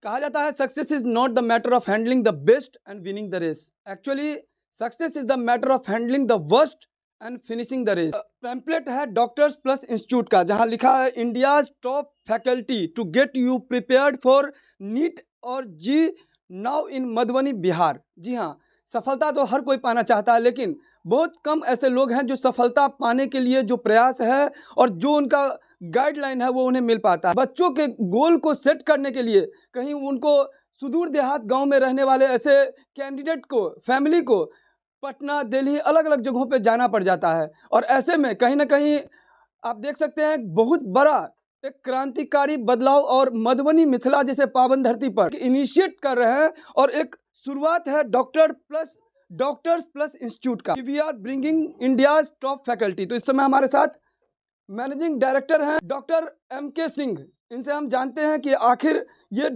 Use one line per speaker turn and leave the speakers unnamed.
कहा जाता है success is not the matter of handling the best and winning the race. Actually success is the matter of handling the worst and finishing the race. Pamphlet है doctors plus institute का, जहां लिखा है India's top faculty to get you prepared for NEET और JEE now in Madhubani Bihar. जी हाँ, सफलता तो हर कोई पाना चाहता है, लेकिन बहुत कम ऐसे लोग हैं जो सफलता पाने के लिए जो प्रयास है और जो उनका गाइडलाइन है वो उन्हें मिल पाता है। बच्चों के गोल को सेट करने के लिए कहीं उनको सुदूर देहात गांव में रहने वाले ऐसे कैंडिडेट को, फैमिली को पटना, दिल्ली, अलग अलग जगहों पे जाना पड़ जाता है। और ऐसे में कहीं ना कहीं आप देख सकते हैं बहुत बड़ा एक क्रांतिकारी बदलाव और मधुबनी मिथिला जैसे पावन धरती पर इनिशिएट कर रहे हैं। और एक शुरुआत है डॉक्टर्स प्लस इंस्टीट्यूट का। We are bringing India's top faculty. तो इस समय हमारे साथ मैनेजिंग डायरेक्टर हैं डॉक्टर एम के सिंह। इनसे हम जानते हैं कि आखिर ये